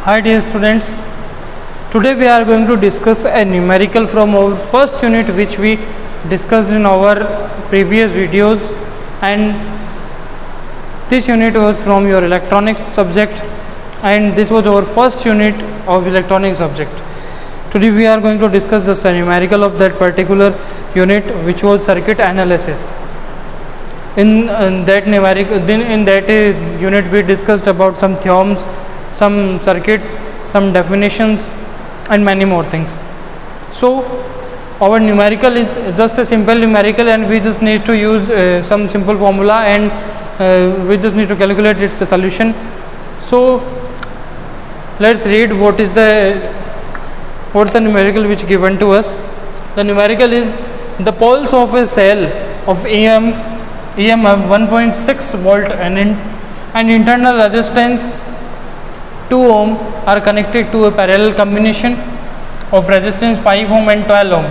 Hi dear students, today we are going to discuss a numerical from our first unit which we discussed in our previous videos, and this unit was from your electronics subject and this was our first unit of electronics subject. Today we are going to discuss the numerical of that particular unit which was circuit analysis. In that unit we discussed about some theorems, some circuits, some definitions and many more things. So our numerical is just a simple numerical and we just need to use some simple formula and we just need to calculate its solution. So let's read what the numerical which given to us. The numerical is the poles of a cell of EMF 1.6 volt and internal resistance 2 ohm are connected to a parallel combination of resistance 5 ohm and 12 ohm.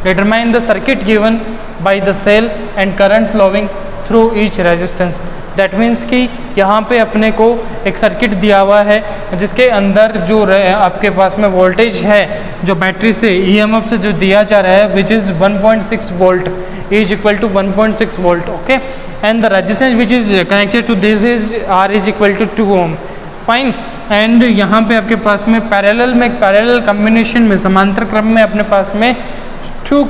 Determine the circuit given by the cell and current flowing through each resistance. That means कि यहाँ पे अपने को एक circuit दिया हुआ है जिसके अंदर जो आपके पास में वोल्टेज है जो बैटरी से EMF से जो दिया जा रहा है which is 1.6 volt is equal to 1.6 volt, okay, and the resistance which is connected to this is R is equal to 2 ohm. Fine. And यहाँ पे आपके पास में पैरेलल कम्बिनेशन में समांतर क्रम में अपने पास में two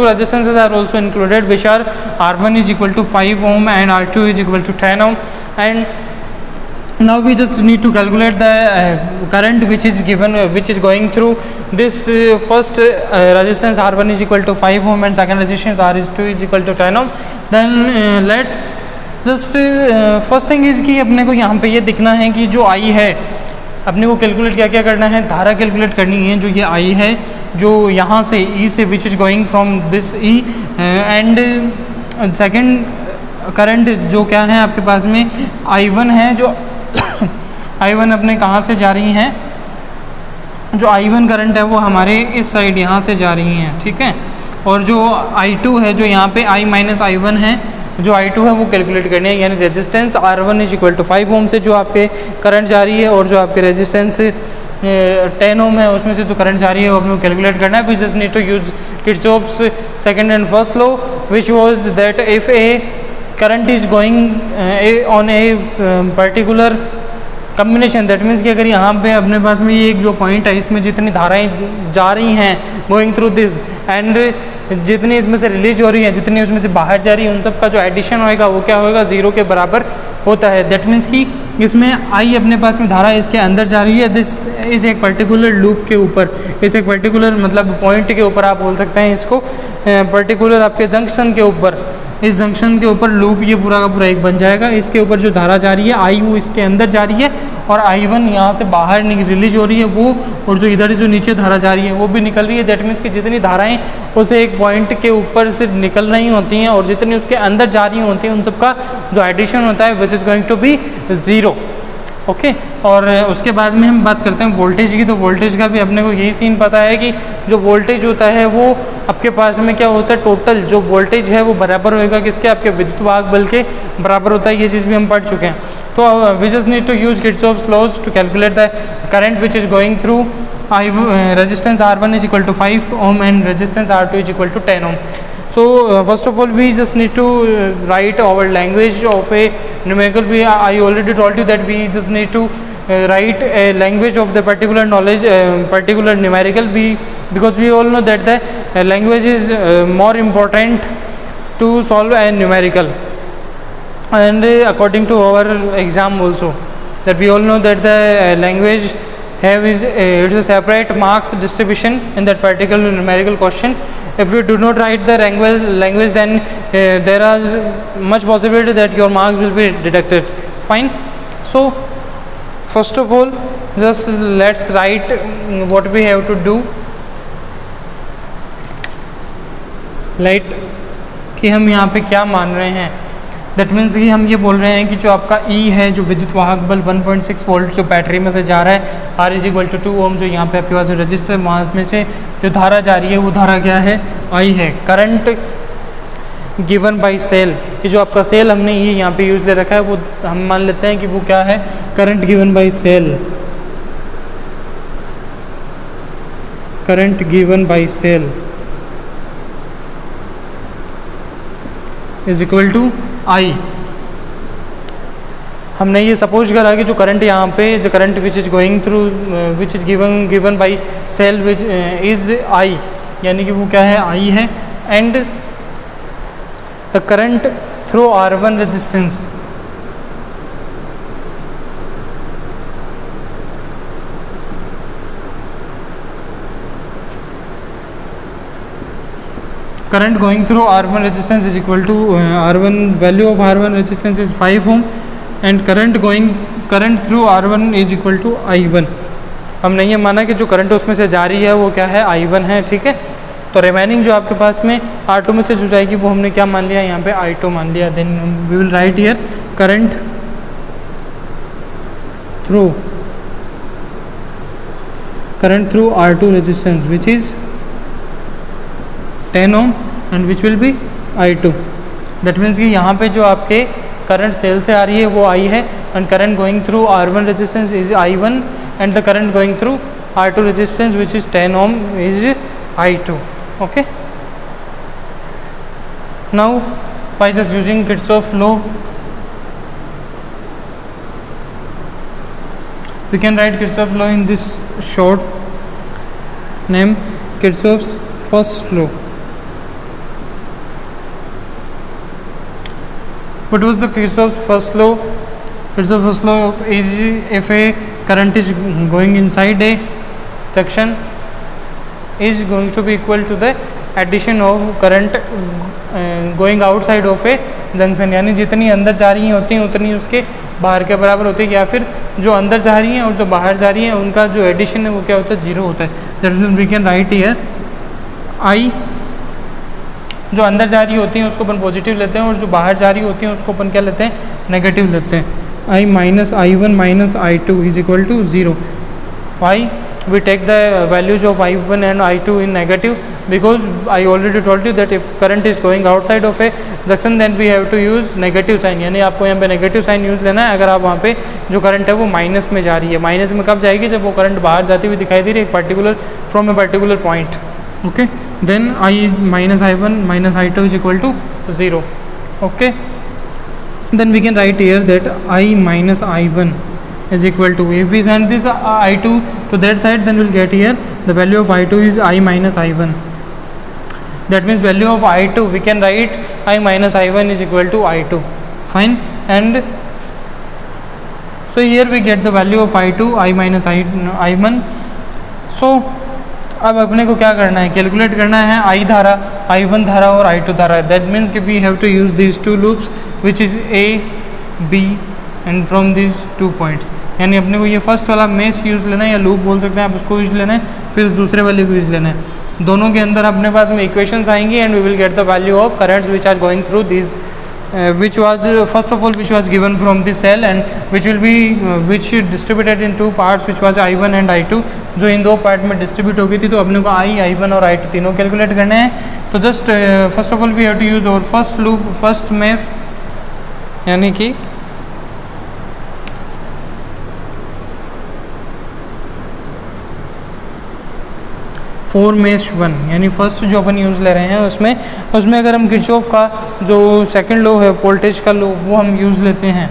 resistances are also included which are R1 is equal to 5 ohm and R2 is equal to 10 ohm. And now we just need to calculate the current which is given which is going through this first resistance R1 is equal to 5 ohm and second resistance R2 is equal to 10 ohm. Then let's just first thing is कि अपने को यहाँ पे ये दिखना है कि जो आई है अपने को कैलकुलेट क्या करना है, धारा कैलकुलेट करनी है जो ये आई है जो यहाँ से ई से विच is going from this E and second current जो क्या है आपके पास में I1 है जो I1 अपने कहाँ से जा रही हैं, जो I1 करंट है वो हमारे इस साइड यहाँ से जा रही हैं, ठीक है, और जो I2 है जो यहाँ पे I माइनस I1 है जो I2 है वो कैलकुलेट करनी है, यानी resistance R1 is equal to 5 ohm से जो आपके करंट जा रही है और जो आपके रेजिस्टेंस 10 ओम है उसमें से जो करंट जा रही है वो अपने को कैलकुलेट करना है. We just need to use Kirchhoff's second and first law which was that if a current is going on a particular combination, that means कि अगर यहाँ पे अपने पास में ये एक जो पॉइंट है इसमें जितनी धाराएं जा रही हैं गोइंग थ्रू दिस एंड जितनी इसमें से रिलीज हो रही है जितनी उसमें से बाहर जा रही है उन सब का जो एडिशन होएगा वो क्या होएगा, ज़ीरो के बराबर होता है. दैट मीन्स कि इसमें आई अपने पास में धारा इसके अंदर जा रही है दिस इस एक पर्टिकुलर लूप के ऊपर, इस एक पर्टिकुलर मतलब पॉइंट के ऊपर आप बोल सकते हैं इसको, पर्टिकुलर आपके जंक्शन के ऊपर, इस जंक्शन के ऊपर लूप ये पूरा का पूरा एक बन जाएगा. इसके ऊपर जो धारा जा रही है आई वो इसके अंदर जा रही है और I1 यहाँ से बाहर रिलीज हो रही है वो, और जो इधर जो नीचे धारा जा रही है वो भी निकल रही है. दैट मीन्स कि जितनी धाराएं उसे एक पॉइंट के ऊपर से निकल रही होती हैं और जितनी उसके अंदर जा रही होती हैं उन सबका जो एडिशन होता है which is going to be zero, okay. और उसके बाद में हम बात करते हैं वोल्टेज की. तो वोल्टेज का भी अपने को यही सीन पता है कि जो वोल्टेज होता है वो आपके पास में क्या होता है, टोटल जो वोल्टेज है वो बराबर होएगा किसके, आपके विद्युत वाहक बल के बराबर होता है. ये चीज़ भी हम पढ़ चुके हैं. तो we just need to use Kirchhoff's laws to calculate the current which is going through resistance R1 is equal to 5 ohm and resistance R2 is equal to 10 ohm. So first of all we just need to write our language of a numerical. I already told you that we just need to write a language of the particular knowledge, particular numerical, because we all know that the language is more important to solve a numerical, and according to our exam also that we all know that the language it's a separate marks distribution in that particular numerical question. If you do not write the language then there is much possibility that your marks will be deducted. Fine. So first of all just let's write what we have to do. Like कि हम यहाँ पे क्या मान रहे हैं, that means कि हम ये बोल रहे हैं कि जो आपका ई है जो विद्युत वाहक बल 1.6 वोल्ट जो बैटरी में से जा रहा है R इज इक्वल टू 2 ओम, जो यहाँ पे आपके पास रजिस्टर वहाँ में से जो धारा जा रही है वो धारा क्या है, आई है. करंट गिवन बाय सेल, ये जो आपका सेल हमने ये यहाँ पे यूज ले रखा है वो हम मान लेते हैं कि वो क्या है, current given by cell. current given by cell is equal to I. हमने ये सपोज करा कि जो करंट यहाँ पे जो current which is going through which is given by cell which is I, यानी कि वो क्या है, आई है, and the current through R1 resistance current going through R1 resistance is equal to R1 value of R1 resistance is 5 ohm and current through R1 is equal to I1. हमने ये माना कि जो करंट उसमें से जा रही है वो क्या है, I1 है, ठीक है. तो रिमेनिंग जो आपके पास में R2 में से जो जाएगी वो हमने क्या मान लिया, यहाँ पे I2 मान लिया. Then we will write here current through R2 resistance which is 10 ohm and which will be I2. That means कि यहाँ पे जो आपके करंट सेल से आ रही है वो I है, and current going through R1 resistance is I1 and the current going through R2 resistance which is 10 ohm is I2. Okay. Now by just using Kirchhoff's law we can write Kirchhoff's law in this short name, Kirchhoff's first law. What was the Kirchhoff's first law? Kirchhoff's first law is if a current is going inside a junction is going to be equal to the addition of current going outside of a junction, यानी जितनी अंदर जा रही होती हैं उतनी उसके बाहर के बराबर होती है, या फिर जो अंदर जा रही हैं और जो बाहर जा रही हैं उनका जो एडिशन है वो क्या होता है, जीरो होता है. That is we can write here I, जो अंदर जा रही होती हैं उसको अपन पॉजिटिव लेते हैं और जो बाहर जा रही होती हैं उसको अपन क्या लेते हैं, नेगेटिव लेते हैं. I minus I1 minus I2 is equal to 0. Why? We take the values of I1 and I2 in negative because I already told you that if current is going outside of a junction then we have to use negative sign, यानी आपको यहाँ पे negative sign use लेना है अगर आप वहाँ पे जो करंट है वो माइनस में जा रही है. माइनस में कब जाएगी, जब वो करंट बाहर जाती हुई दिखाई दे रही है particular from a particular point. Okay, then I is minus I1 minus I2 is equal to 0. Okay, then we can write here that I minus I1 is equal to, if we send this I2 to that side then we will get here the value of I2 is I minus I1. That means value of I2 we can write I minus I1 is equal to I2. Fine, and so here we get the value of I2 I minus I1. So अब अपने को क्या करना है, calculate करना है I धारा, I1 धारा और I2 धारा. दैट मीन्स कि we have to use this two loops which is A B and from this 2 points. यानी अपने को ये फर्स्ट वाला मेश यूज़ लेना है या लूप बोल सकते हैं आप उसको यूज़ लेना है, फिर दूसरे वाले को यूज़ लेना है. दोनों के अंदर अपने पास में इक्वेशंस आएंगी and we will get the value of currents which are going through this which was first of all which was given from the cell and which will be which distributed in 2 parts which was I1 and I2. जो इन 2 part में distribute हो गई थी तो अपने को I1 और I2 तीनों कैलकुलेट करने हैं. तो just first of all we have to use और फर्स्ट लूप फर्स्ट मेश, यानी कि फोर मेश 1, यानी फर्स्ट जो अपन यूज़ ले रहे हैं उसमें अगर हम किरचॉफ का जो सेकंड लॉ है वोल्टेज का लॉ वो हम यूज़ लेते हैं.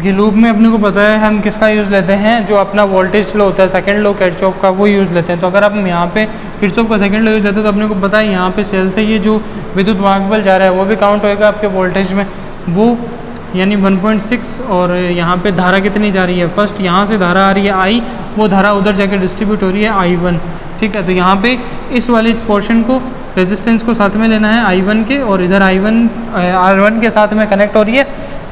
ये लूप में अपने को पता है हम किसका यूज़ लेते हैं, जो अपना वोल्टेज लॉ होता है सेकंड लॉ किरचॉफ का वो यूज़ लेते हैं. तो अगर आप यहाँ पे किरचॉफ का सेकंड लॉ यूज़ लेते हैं तो अपने को पता है यहाँ पे सेल से ये जो विद्युत वाहक जा रहा है वो भी काउंट होएगा आपके वोल्टेज में, वो यानी 1.6. और यहाँ पे धारा कितनी जा रही है, फर्स्ट यहाँ से धारा आ रही है I, वो धारा उधर जाके डिस्ट्रीब्यूट हो रही है I1. ठीक है, तो यहाँ पे इस वाले पोर्शन को रेजिस्टेंस को साथ में लेना है I1 के, और इधर R1 के साथ में कनेक्ट हो रही है.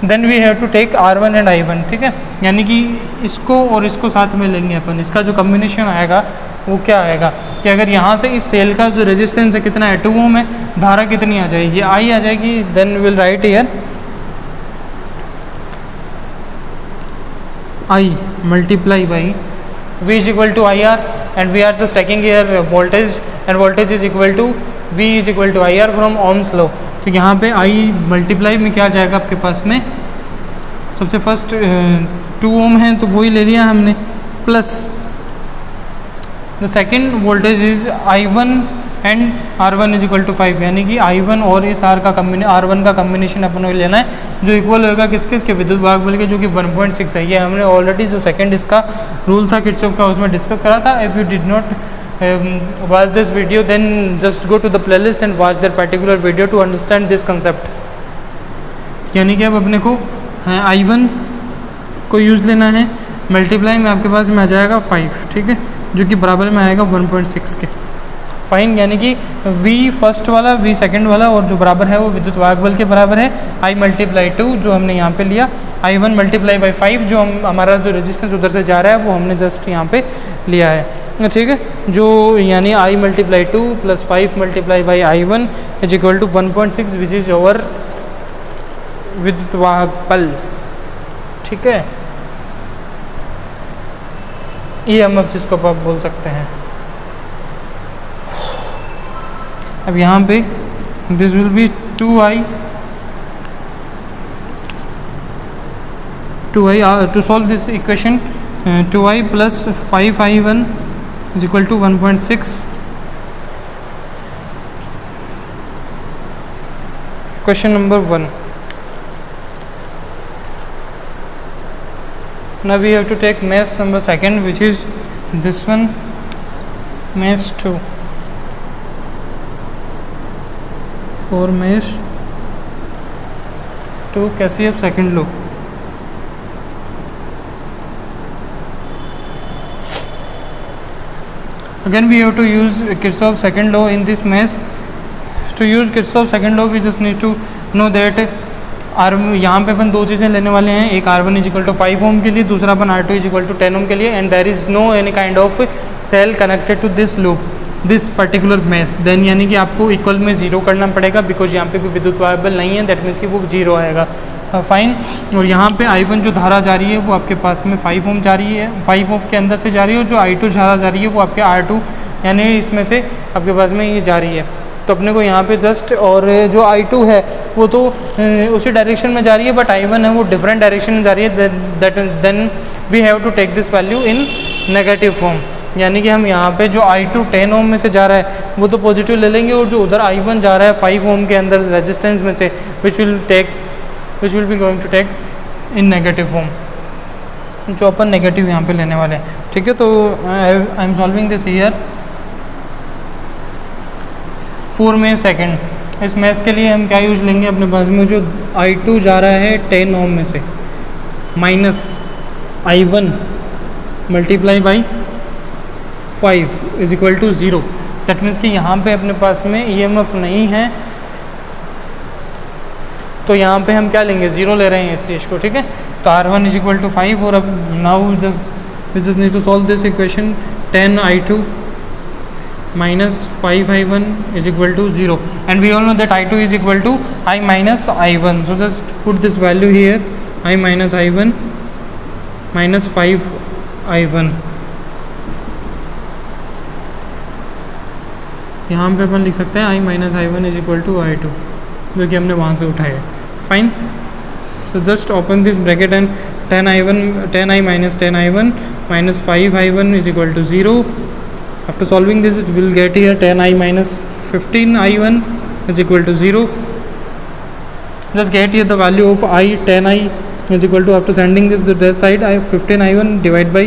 Then we have to take R1 and I1. ठीक है, यानी कि इसको और इसको साथ में लेंगे अपन. इसका जो कम्बिनेशन आएगा वो क्या आएगा कि अगर यहाँ से इस सेल का जो रेजिस्टेंस है कितना है 2 ओम है, धारा कितनी आ जाएगी, I आ जाएगी. Then will write here I multiply by V is equal to IR and we are just taking here voltage and voltage is equal to V is equal to IR from Ohm's law. तो यहाँ पे I multiply में क्या जाएगा आपके पास में सबसे first 2 ओम है तो वही ले लिया हमने, plus the second voltage is I1 and R1 is equal to 5, यानी कि I1 और इस R1 का कम्बिनेशन अपन को लेना है जो इक्वल होगा किसके, इसके विद्युत भाग बल के, जो कि 1.6 है। ये हमने ऑलरेडी जो सेकंड इसका रूल था किरचॉफ का उसमें डिस्कस करा था। If you did not watch this video then just go to the playlist and watch that particular video to understand this concept। यानी कि अब अपने को I1 को यूज़ लेना है, मल्टीप्लाई में आपके पास में आ जाएगा 5, ठीक है, जो कि बराबर में आएगा 1.6 के। फाइन, यानी कि V फर्स्ट वाला, V सेकंड वाला और जो बराबर है वो विद्युत वाहक बल के बराबर है I मल्टीप्लाई 2 जो हमने यहाँ पे लिया, I1 मल्टीप्लाई बाई 5 जो हमारा जो रेजिस्टेंस उधर से जा रहा है वो हमने जस्ट यहाँ पे लिया है, ठीक है, जो यानी I multiply 2 plus 5 multiply by I1 is equal to 1.6 which is over विद्युत वाहक बल, ठीक है। ये हम अब जिसको आप बोल सकते हैं। अब यहाँ पे this will be 2i to solve this equation 2i plus 5i1 is equal to 1.6। Question number 1। Now we have to take mesh number second, which is this one, mesh 2. For mesh 2 कैसे अब second low, again we have to use Kirchhoff second law in this mesh। To use Kirchhoff second law we just need to know that यहाँ पे अपन दो चीज़ें लेने वाले हैं, एक R1 इज इक्वल टू 5 ओम के लिए, दूसरा अपन R2 is equal to 10 ohm के लिए, and there is no any kind of cell connected to this loop, this particular mesh. Then यानी कि आपको इक्वल में 0 करना पड़ेगा, बिकॉज यहाँ पे कोई विद्युत वाहक बल नहीं है, दैट मीन्स कि वो 0 आएगा। फाइन, और यहाँ पे I1 जो धारा जा रही है वो आपके पास में 5 ओम जा रही है, 5 ओम के अंदर से जा रही है, और जो I2 धारा जा रही है वो आपके R2 यानी इसमें से आपके पास में ये जा रही है। तो अपने को यहाँ पे जस्ट, और जो I2 है वो तो उसी डायरेक्शन में जा रही है, बट I1 है वो डिफरेंट डायरेक्शन में जा रही है, then we have to take this value in negative form. यानी कि हम यहाँ पे जो I2 10 ओम में से जा रहा है वो तो पॉजिटिव ले लेंगे, और जो उधर I1 जा रहा है 5 ओम के अंदर रेजिस्टेंस में से, which will be going to take in negative form, जो अपन नेगेटिव यहाँ पे लेने वाले हैं, ठीक है। तो I am solving this here for mesh second. इस मेश के लिए हम क्या यूज लेंगे, अपने पास में जो I2 जा रहा है 10 ओम में से, minus I1 multiply by 5 is equal to 0। That means कि यहाँ पे अपने पास में EMF नहीं है, तो यहाँ पे हम क्या लेंगे, 0 ले रहे हैं इस चीज़ को, ठीक है। तो R1 इज इक्वल टू 5, और अब now just need to solve this equation, 10I2 minus 5I1 is equal to 0, and we all know that I2 is equal to I minus I1, so just put this value here, I minus I1 minus 5I1। यहाँ पे अपन लिख सकते हैं I minus I1 is equal to I2, जो कि हमने वहाँ से उठाया। Fine, so just open this bracket and 10I minus 10I1 minus 5I1 is equal to 0। After solving this, it will get here 10I minus 15I1 is equal to 0। Just get here the value of I 10I is equal to, after sending this to the that side, I 15I1 divide by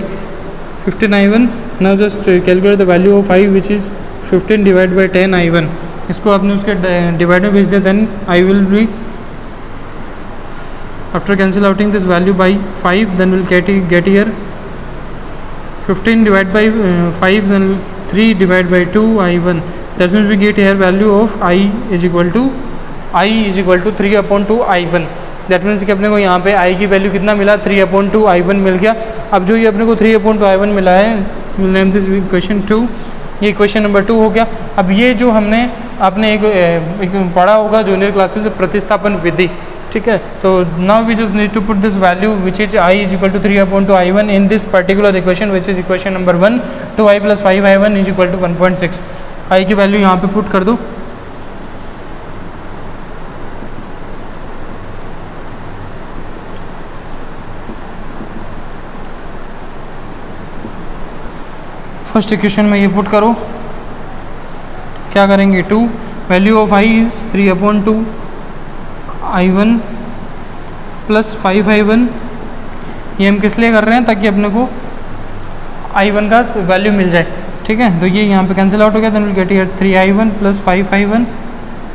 15I1। Now just calculate the value of I, which is 15 divided by 10I1। इसको आपने उसके divide में भेज दिया, then I will be, after cancel outing this value by 5, then we'll get here 15 divided by 5, then 3 divided by 2I1। That means we get here value of I is equal to 3/2I1। That means कि अपने को यहाँ पे I की value कितना मिला, 3/2I1 मिल गया। अब जो ये अपने को 3/2I1 मिला है, विल नेम दिस इक्वेशन 2, ये इक्वेशन नंबर 2 हो गया। अब ये जो आपने एक पढ़ा होगा जूनियर क्लासेस में, प्रतिस्थापन विधि, ठीक है। तो now we just need to put this value which is I is equal to 3/2I1 in this particular equation, which is equation number 1, 2I plus 5I1 is equal to 1.6। I की वैल्यू यहाँ पे put कर दो, first equation में ये put करो, क्या करेंगे 2, value of i is 3/2 i1 plus 5i1। ये हम किस लिए कर रहे हैं, ताकि अपने को i1 का वैल्यू मिल जाए, ठीक है। तो ये यहाँ पे कैंसिल आउट हो गया, then will get here 3i1 plus 5i1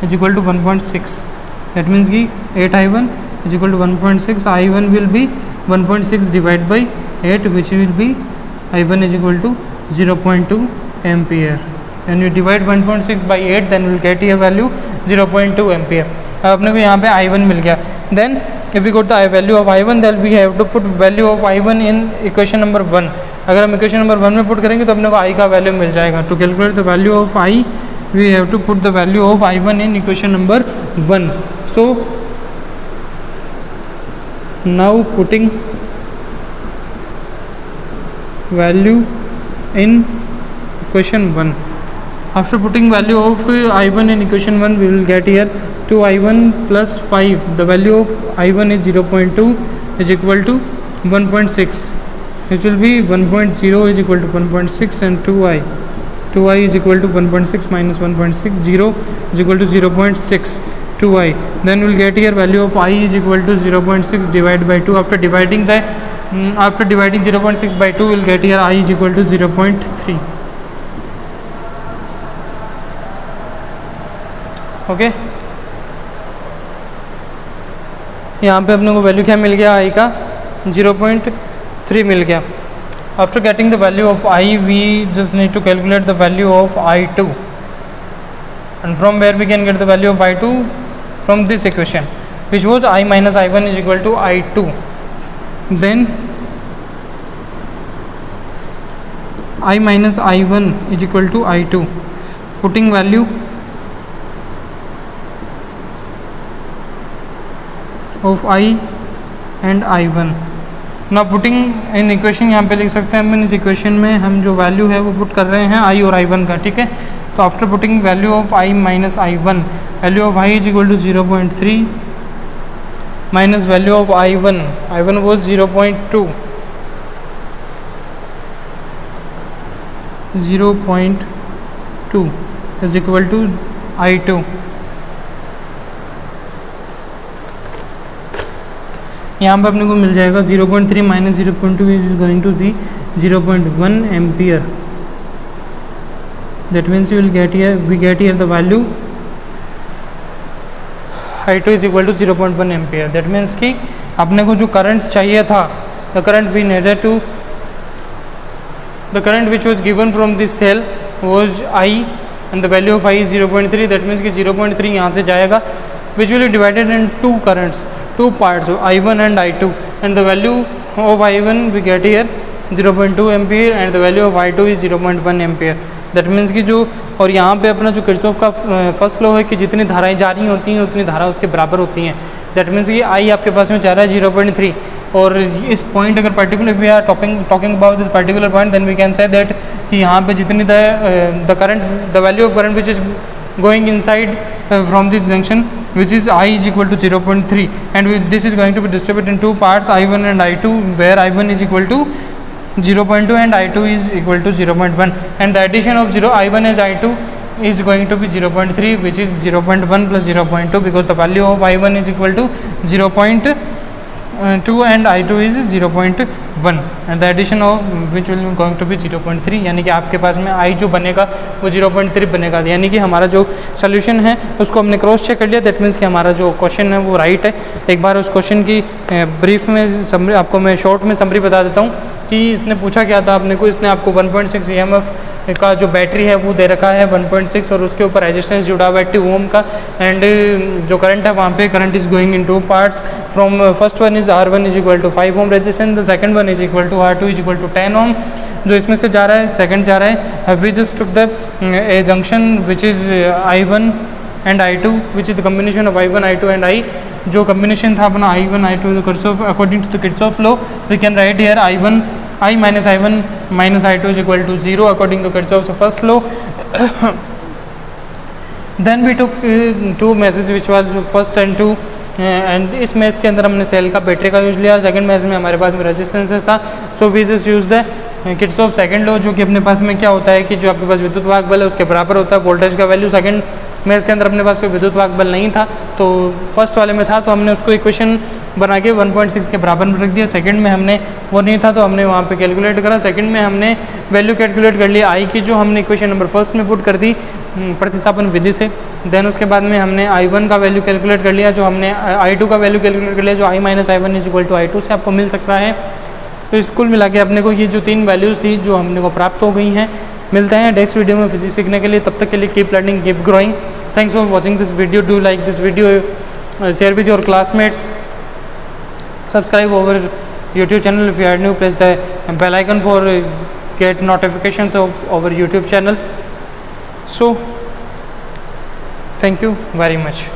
is equal to 1.6। That means कि 8i1 is equal to 1.6, i1 will be 1.6 divide by 8 which will be i1 is equal to 0.2 ampere. When you divide 1.6 by 8 then we'll get here value 0.2 ampere. अब अपने को यहाँ पे i1 मिल गया। Then if we got the value of i1 then we have to put value of i1 in equation number 1। अगर हम equation number 1 में put करेंगे तो अपने को i का वैल्यू मिल जाएगा। To calculate the value of i we have to put the value of i1 in equation number 1। So now putting value in equation 1, after putting value of i1 in equation 1 we will get here 2i1 plus 5, the value of i1 is 0.2 is equal to 1.6, which will be 1.0 is equal to 1.6 and 2i is equal to 1.6 minus 1.6, 0 is equal to 0.6 2i, then we will get here value of i is equal to 0.6 divided by 2। after dividing 0.6 by 2 we will get here i is equal to 0.3। Okay यहाँ पे अपने को value क्या मिल गया i का 0.3 मिल गया। After getting the value of i we just need to calculate the value of i2 and from where we can get the value of i2 from this equation which was i minus i1 is equal to i2। Then i minus i1 is equal to i2, putting value of i and i1। ना putting in equation यहाँ पे लिख सकते हैं हम, इस equation में हम जो वैल्यू है वो पुट कर रहे हैं i और i1 का, ठीक है। तो after putting value of i minus i1, value of i is equal to 0.3 minus value of i1 was 0.2 is equal to i2। यहाँ पर अपने को मिल जाएगा 0.3 minus 0.2 is going to be 0.1 ampere. That means we get here the value i2 is equal to 0.1 ampere. That means कि अपने को जो करंट चाहिए था, the current we needed to, the current which was given from this cell was i and the value of i is 0.3। That means कि 0.3 यहाँ से जाएगा which will be divided in two parts of i1 and i2, and the value of i1 we get here 0.2 ampere and the value of i2 is 0.1 ampere. That means कि जो, और यहाँ पे अपना जो किरचॉफ का फर्स्ट लॉ है कि जितनी धाराएं जारी होती हैं उतनी धारा उसके बराबर होती हैं। दैट मीन्स कि i आपके पास में जा रहा है 0.3, और इस पॉइंट अगर particular we are talking about this particular point then we can say that कि यहाँ पे जितनी the value of current which is going inside from this junction which is i is equal to 0.3 and this is going to be distributed in two parts, i1 and i2, where i1 is equal to 0.2 and i2 is equal to 0.1, and the addition of i1 as i2 is going to be 0.3 which is 0.1 plus 0.2 because the value of i1 is equal to 0.2 and i2 is 0.1 and the addition of which will be going to be 0.3, यानी कि आपके पास में i जो बनेगा वो 0.3 बनेगा। यानी कि हमारा जो सोल्यूशन है उसको हमने क्रॉस चेक कर लिया। दैट मीन्स कि हमारा जो क्वेश्चन है वो राइट है। एक बार उस क्वेश्चन की ब्रीफ में समरी आपको मैं शॉर्ट में समरी बता देता हूँ कि इसने पूछा क्या था अपने को। इसने आपको 1.6 EMF का जो बैटरी है वो दे रखा है 1.6 और उसके ऊपर रेजिस्टेंस जुड़ा हुआ है 2 ओम का, एंड जो करंट है वहाँ पे current is going in 2 parts. From first one is R1 is equal to 5 ohm resistance, the second one is equal to R2 is equal to 10 ohm. जो इसमें से जा रहा है सेकंड जा रहा है we just took the a junction which is I1 and I2 which is the combination of I1 I2 and I। जो कम्बिनेशन था अपना I1 I2 Kirchhoff according to the Kirchhoff law we can write here I minus I1 minus I2 is equal to 0 according to Kirchhoff's first law. Then we took two meshes which was first and 2 and इस match के अंदर हमने cell का battery का use लिया। Second match में हमारे पास में रेजिस्टेंसेस था, so we just use the Kirchhoff second law, जो कि अपने पास में क्या होता है कि जो आपके पास विद्युत वाहक बल है उसके बराबर होता है वोल्टेज का वैल्यू। सेकंड में इसके अंदर अपने पास कोई विद्युत वाहक बल नहीं था, तो फर्स्ट वाले में था, तो हमने उसको इक्वेशन बना के 1.6 के बराबर में रख दिया। सेकंड में हमने वो नहीं था, तो हमने वहाँ पे कैलकुलेट करा। सेकंड में हमने वैल्यू कैलकुलेट कर लिया आई की, जो हमने इक्वेशन नंबर फर्स्ट में पुट कर दी प्रतिस्थापन विधि से। देन उसके बाद में हमने I1 का वैल्यू कैलकुलेट कर लिया, जो हमने I2 का वैल्यू कैलकुलेट कर लिया, जो I - I1 = I2 से आपको मिल सकता है। तो इस कुल मिला के अपने को ये जो 3 वैल्यूज़ थी जो हमने को प्राप्त हो गई हैं। मिलते हैं नेक्स्ट वीडियो में फिजिक्स सीखने के लिए, तब तक के लिए keep learning, keep growing. Thanks for watching this video, do like this video, share with your classmates, subscribe our YouTube channel if you are new, press the bell icon for get notifications of our YouTube channel. So thank you very much.